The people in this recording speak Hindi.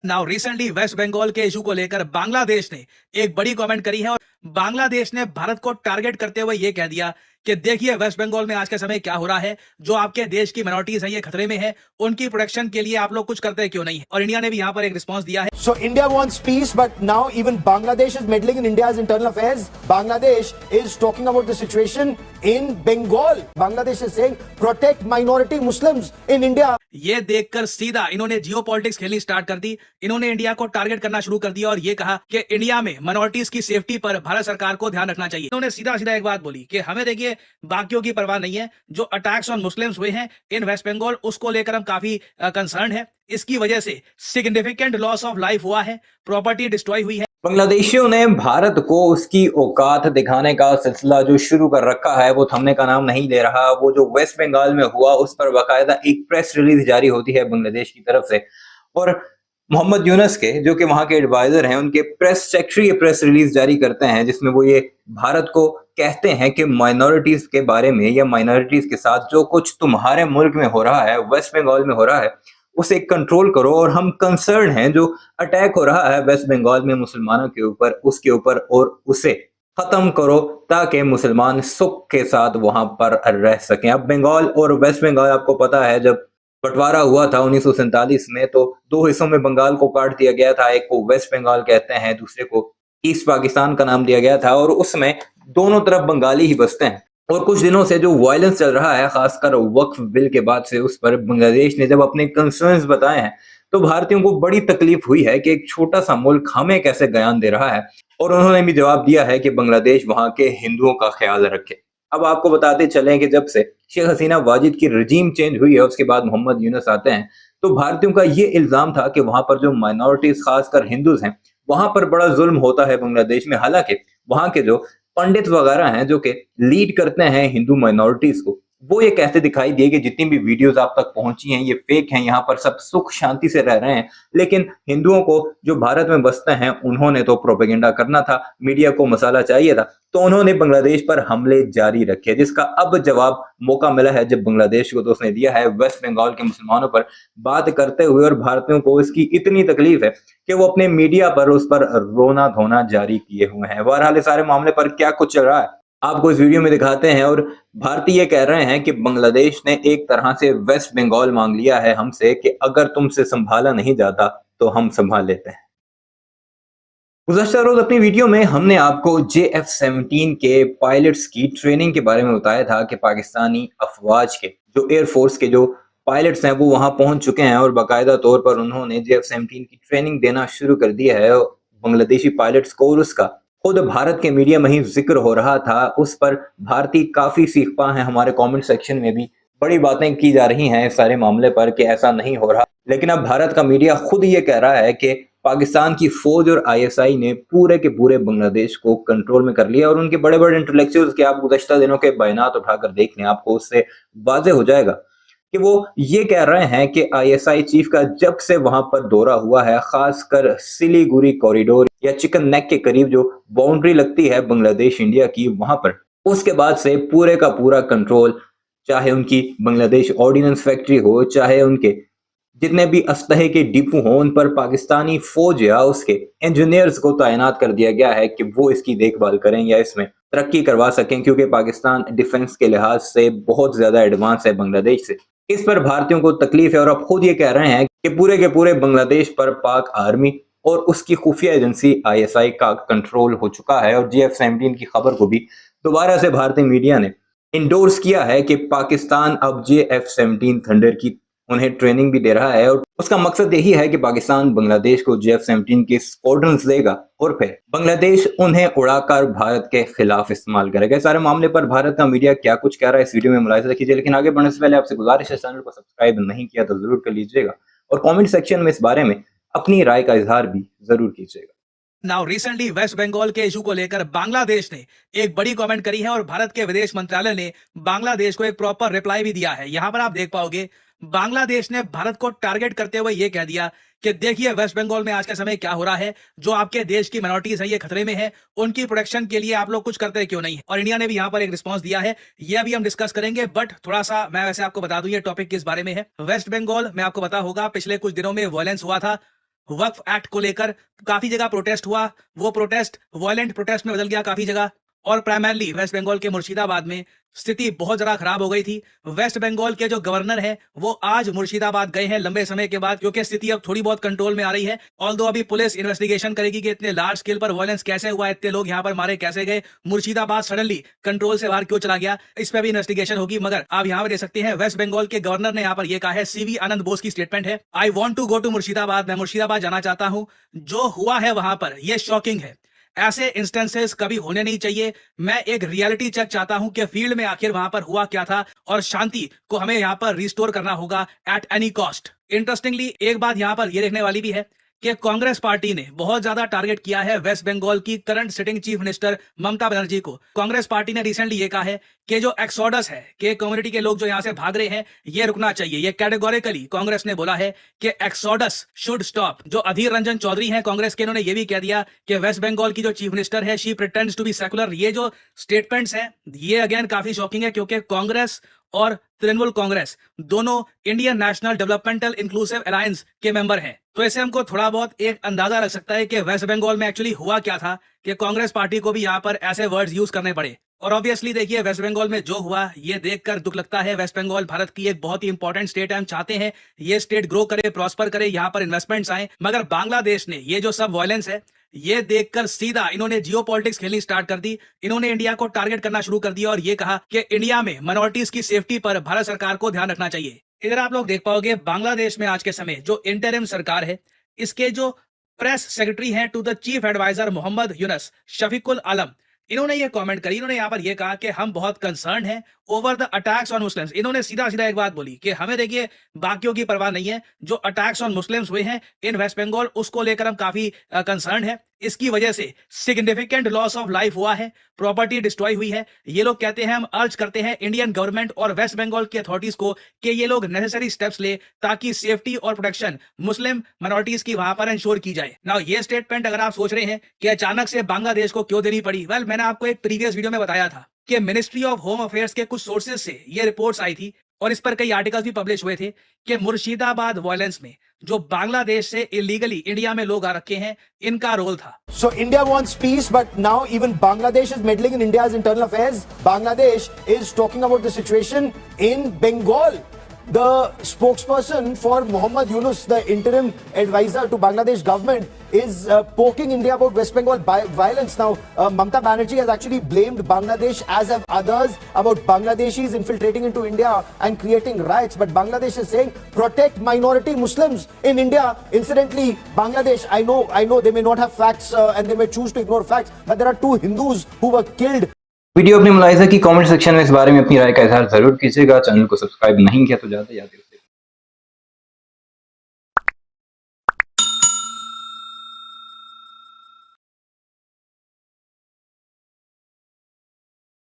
नाउ रिसेंटली वेस्ट बंगाल के इशू को लेकर बांग्लादेश ने एक बड़ी कमेंट करी है और बांग्लादेश ने भारत को टारगेट करते हुए यह कह दिया कि देखिए वेस्ट बंगाल में आज के समय क्या हो रहा है। जो आपके देश की माइनॉरिटीज है ये खतरे में है, उनकी प्रोटेक्शन के लिए आप लोग कुछ करते क्यों नहीं है। और इंडिया ने भी यहाँ पर एक रिस्पांस दिया है। So India wants peace, but now even Bangladesh is meddling in India's internal affairs. Bangladesh is talking about the situation in Bengal. Bangladesh is saying protect minority Muslims in India. ये देखकर सीधा इन्होंने जियो पॉलिटिक्स खेलनी स्टार्ट कर दी। इन्होंने इंडिया को टारगेट करना शुरू कर दिया और ये कहा कि इंडिया में माइनॉरिटीज की सेफ्टी पर भारत सरकार को ध्यान रखना चाहिए। इन्होंने सीधा सीधा एक बात बोली कि हमें देखिए बाकियों की परवाह नहीं है, जो अटैक्स ऑन मुस्लिम्स हुए हैं इन वेस्ट बंगाल उसको लेकर हम काफी कंसर्न है। इसकी वजह से सिग्निफिकेंट लॉस ऑफ लाइफ हुआ है, प्रॉपर्टी डिस्ट्रॉय हुई है। बांग्लादेशियों ने भारत को उसकी औकात दिखाने का सिलसिला जो शुरू कर रखा है वो थमने का नाम नहीं ले रहा। वो जो वेस्ट बंगाल में हुआ उस पर बाकायदा एक प्रेस रिलीज जारी होती है बांग्लादेश की तरफ से, और मोहम्मद यूनुस के जो कि वहां के एडवाइजर हैं उनके प्रेस सेक्रेटरी प्रेस रिलीज जारी करते हैं, जिसमें वो ये भारत को कहते हैं कि माइनॉरिटीज के बारे में या माइनॉरिटीज के साथ जो कुछ तुम्हारे मुल्क में हो रहा है, वेस्ट बंगाल में हो रहा है, उसे कंट्रोल करो। और हम कंसर्न हैं जो अटैक हो रहा है वेस्ट बंगाल में मुसलमानों के ऊपर, उसके ऊपर, और उसे खत्म करो ताकि मुसलमान सुख के साथ वहां पर रह सकें। अब बंगाल और वेस्ट बंगाल आपको पता है जब बंटवारा हुआ था 1947 में तो दो हिस्सों में बंगाल को काट दिया गया था। एक को वेस्ट बंगाल कहते हैं, दूसरे को ईस्ट पाकिस्तान का नाम दिया गया था, और उसमें दोनों तरफ बंगाली ही बसते हैं। और कुछ दिनों से जो वायलेंस चल रहा है, खासकर वक्फ बिल के बाद से, उस पर बांग्लादेश ने जब अपने कंसर्न्स बताए हैं तो भारतीयों को बड़ी तकलीफ हुई है कि एक छोटा सा मुल्क हमें कैसे बयान दे रहा है। और उन्होंने भी जवाब दिया है कि बांग्लादेश वहां के हिंदुओं का ख्याल रखे। अब आपको बताते चलें कि जब से शेख हसीना वाजिद की रजीम चेंज हुई है उसके बाद मोहम्मद यूनुस आते हैं, तो भारतीयों का ये इल्जाम था कि वहां पर जो माइनॉरिटीज खासकर हिंदूज हैं वहां पर बड़ा जुल्म होता है बांग्लादेश में। हालांकि वहां के जो पंडित वगैरह हैं जो कि लीड करते हैं हिंदू माइनॉरिटीज को, वो ये कहते दिखाई दिए कि जितनी भी वीडियोस आप तक पहुंची हैं ये फेक हैं, यहाँ पर सब सुख शांति से रह रहे हैं। लेकिन हिंदुओं को जो भारत में बसते हैं उन्होंने तो प्रोपेगेंडा करना था, मीडिया को मसाला चाहिए था, तो उन्होंने बांग्लादेश पर हमले जारी रखे, जिसका अब जवाब मौका मिला है जब बांग्लादेश को तो उसने दिया है वेस्ट बंगाल के मुसलमानों पर बात करते हुए। और भारतीयों को इसकी इतनी तकलीफ है कि वो अपने मीडिया पर उस पर रोना धोना जारी किए हुए हैं। बहरहाल सारे मामले पर क्या कुछ चल रहा है आपको इस वीडियो में दिखाते हैं। और भारतीय कह रहे हैं कि बांग्लादेश ने एक तरह से वेस्ट बंगाल मांग लिया है हमसे कि अगर तुमसे संभाला नहीं जाता तो हम संभाल लेते हैं। गुज़श्ता रोज अपनी वीडियो में हमने आपको JF-17 के पायलट्स की ट्रेनिंग के बारे में बताया था कि पाकिस्तानी अफवाज के जो एयरफोर्स के जो पायलट्स हैं वो वहां पहुंच चुके हैं और बाकायदा तौर पर उन्होंने JF-17 की ट्रेनिंग देना शुरू कर दिया है बांग्लादेशी पायलट्स को। और उसका खुद भारत के मीडिया में ही जिक्र हो रहा था, उस पर भारतीय काफी सीखपा हैं। हमारे कमेंट सेक्शन में भी बड़ी बातें की जा रही हैं इस सारे मामले पर कि ऐसा नहीं हो रहा। लेकिन अब भारत का मीडिया खुद ये कह रहा है कि पाकिस्तान की फौज और ISI ने पूरे के पूरे बांग्लादेश को कंट्रोल में कर लिया। और उनके बड़े बड़े इंटेलेक्चुअल्स के आप गुज़श्ता दिनों के बयानात उठाकर देख लें, आपको उससे वाज़ेह हो जाएगा कि वो ये कह रहे हैं कि ISI चीफ का जब से वहां पर दौरा हुआ है, खासकर सिलीगुड़ी कॉरिडोर या चिकन नेक के करीब जो बाउंड्री लगती है बांग्लादेश इंडिया की, वहां पर उसके बाद से पूरे का पूरा कंट्रोल, चाहे उनकी बांग्लादेश ऑर्डिनेंस फैक्ट्री हो, चाहे उनके जितने भी असलहे के डिपो हों, उन पर पाकिस्तानी फौज या उसके इंजीनियर्स को तैनात कर दिया गया है कि वो इसकी देखभाल करें या इसमें तरक्की करवा सकें, क्योंकि पाकिस्तान डिफेंस के लिहाज से बहुत ज्यादा एडवांस है बांग्लादेश से। इस पर भारतीयों को तकलीफ है और अब खुद ये कह रहे हैं कि पूरे के पूरे बांग्लादेश पर पाक आर्मी और उसकी खुफिया एजेंसी ISI का कंट्रोल हो चुका है। और JF-17 की खबर को भी दोबारा से भारतीय मीडिया ने इंडोर्स किया है कि पाकिस्तान अब JF-17 थंडर की उन्हें ट्रेनिंग भी दे रहा है। और उसका मकसद यही है कि पाकिस्तान बांग्लादेश को JF-17 की स्क्वाड्रन्स देगा और फिर बांग्लादेश उन्हें उड़ाकर भारत के खिलाफ इस्तेमाल करेगा। सारे मामले पर भारत का मीडिया क्या कुछ कह रहा है इस वीडियो में मुलाहिजा कीजिए। लेकिन आगे बढ़ने से पहले आपसे गुजारिश है, चैनल को सब्सक्राइब नहीं किया तो जरूर कर लीजिएगा और कॉमेंट सेक्शन में इस बारे में अपनी राय का इजहार भी जरूर कीजिएगा। नाउ रिसेंटली वेस्ट बंगाल के इशू को लेकर बांग्लादेश ने एक बड़ी कमेंट करी है और भारत के विदेश मंत्रालय ने बांग्लादेश को एक प्रॉपर रिप्लाई भी दिया है। यहां पर आप देख पाओगे बांग्लादेश ने भारत को टारगेट करते हुए यह कह दिया कि देखिए वेस्ट बंगाल में आज के समय क्या हो रहा है। जो आपके देश की माइनॉरिटीज है ये खतरे में है, उनकी प्रोटेक्शन के लिए आप लोग कुछ करते क्यों नहीं है। और इंडिया ने भी यहाँ पर एक रिस्पांस दिया है, ये अभी हम डिस्कस करेंगे। बट थोड़ा सा मैं वैसे आपको बता दूं ये टॉपिक किस बारे में है। वेस्ट बंगाल में आपको पता होगा पिछले कुछ दिनों में वायलेंस हुआ था वक्फ एक्ट को लेकर काफी जगह प्रोटेस्ट हुआ, वो प्रोटेस्ट वायलेंट प्रोटेस्ट में बदल गया काफी जगह, और प्राइमरली वेस्ट बंगाल के मुर्शिदाबाद में स्थिति बहुत ज्यादा खराब हो गई थी। वेस्ट बंगाल के जो गवर्नर है वो आज मुर्शिदाबाद गए हैं लंबे समय के बाद, क्योंकि स्थिति अब थोड़ी बहुत कंट्रोल में आ रही है। ऑल्दो अभी पुलिस इन्वेस्टिगेशन करेगी कि इतने लार्ज स्केल पर वायलेंस कैसे हुआ, इतने लोग यहाँ पर मारे कैसे गए, मुर्शिदाबाद सडनली कंट्रोल से बाहर क्यों चला गया, इस पर भी इन्वेस्टिगेशन होगी। मगर आप यहाँ पर देख सकते हैं वेस्ट बंगाल के गवर्नर ने यहाँ पर यह कहा है, सीवी आनंद बोस की स्टेटमेंट है, I want to go to Murshidabad, मैं मुर्शिदाबाद जाना चाहता हूँ। जो हुआ है वहां पर यह शॉकिंग है, ऐसे इंस्टेंसेस कभी होने नहीं चाहिए। मैं एक रियलिटी चेक चाहता हूं कि फील्ड में आखिर वहां पर हुआ क्या था, और शांति को हमें यहां पर रिस्टोर करना होगा एट एनी कॉस्ट। इंटरेस्टिंगली एक बात यहां पर यह देखने वाली भी है कि कांग्रेस पार्टी ने बहुत ज्यादा टारगेट किया है वेस्ट बंगाल की current sitting chief minister Mamata Banerjee को। कांग्रेस पार्टी ने रिसेंटली ये कहा है कि जो एक्सोडस है कि कम्युनिटी के लोग जो यहां से भाग रहे हैं ये रुकना चाहिए। ये कैटेगोरिकली कांग्रेस ने बोला है कि एक्सोडस शुड स्टॉप। जो अधीर रंजन चौधरी हैं कांग्रेस के, इन्होंने ये भी कह दिया कि वेस्ट बंगाल की जो चीफ मिनिस्टर है she pretends to be secular. ये जो स्टेटमेंट्स हैं ये अगेन काफी शॉकिंग है, क्योंकि कांग्रेस और तृणमूल कांग्रेस दोनों Indian national developmental inclusive alliance के मेंबर हैं। तो ऐसे हमको थोड़ा बहुत एक अंदाजा लग सकता है कि वेस्ट बंगाल में एक्चुअली हुआ क्या था कि कांग्रेस पार्टी को भी यहाँ पर ऐसे वर्ड्स यूज करने पड़े। और ऑब्वियसली देखिए वेस्ट बंगाल में जो हुआ ये देखकर दुख लगता है। वेस्ट बंगाल भारत की एक बहुत ही इंपॉर्टेंट स्टेट है, हम चाहते हैं ये स्टेट ग्रो करे, प्रॉस्पर करे, यहाँ पर इन्वेस्टमेंट्स आए। मगर बांग्लादेश ने ये जो सब वायलेंस है ये देखकर सीधा इन्होंने जियो पॉलिटिक्स खेलनी स्टार्ट कर दी। इन्होंने इंडिया को टारगेट करना शुरू कर दिया और ये कहा कि इंडिया में माइनॉरिटीज की सेफ्टी पर भारत सरकार को ध्यान रखना चाहिए। इधर आप लोग देख पाओगे बांग्लादेश में आज के समय जो इंटरिम सरकार है, इसके जो प्रेस सेक्रेटरी हैं to the chief adviser Mohammad Yunus Shafiqul Alam, इन्होंने ये कमेंट करी। इन्होंने यहाँ पर ये कहा कि हम बहुत कंसर्न हैं over the attacks on Muslims. इन्होंने सीधा सीधा एक बात बोली कि हमें देखिए बाकियों की परवाह नहीं है, जो अटैक्स ऑन मुस्लिम्स हुए हैं इन वेस्ट बंगाल उसको लेकर हम काफी कंसर्न है। इसकी वजह से सिग्निफिकेंट लॉस ऑफ लाइफ हुआ है, प्रॉपर्टी डिस्ट्रॉय हुई है। ये लोग कहते हैं, हम अर्ज करते हैं इंडियन गवर्नमेंट और वेस्ट बंगाल की अथॉरिटीज को कि ये लोग नेसेसरी स्टेप्स ले ताकि सेफ्टी और प्रोटेक्शन मुस्लिम माइनॉरिटीज की वहां पर इंश्योर की जाए। नाउ ये स्टेटमेंट अगर आप सोच रहे हैं कि अचानक से बांग्लादेश को क्यों देनी पड़ी, वेल मैंने आपको एक प्रीवियस वीडियो में बताया था कि मिनिस्ट्री ऑफ होम अफेयर्स के कुछ सोर्सेज से ये रिपोर्ट्स आई थी और इस पर कई आर्टिकल्स भी पब्लिश हुए थे कि मुर्शिदाबाद वायलेंस में जो बांग्लादेश से इलीगली इंडिया में लोग आ रखे हैं इनका रोल था। So India wants peace, but now even Bangladesh is meddling in India's internal affairs. Bangladesh is talking about the situation in Bengal. The spokesperson for Mohammad Yunus, the interim advisor to Bangladesh government, is poking India about West Bengal violence. Now, Mamata Banerjee has actually blamed Bangladesh, as have others, about Bangladeshis infiltrating into India and creating riots. But Bangladesh is saying, protect minority Muslims in India. Incidentally, Bangladesh, I know they may not have facts and they may choose to ignore facts, but there are 2 Hindus who were killed. Video अपने मुलाहिजा की कमेंट सेक्शन में इस बारे में अपनी राय का इजहार जरूर कीजिएगा। चैनल को सब्सक्राइब नहीं किया तो जाते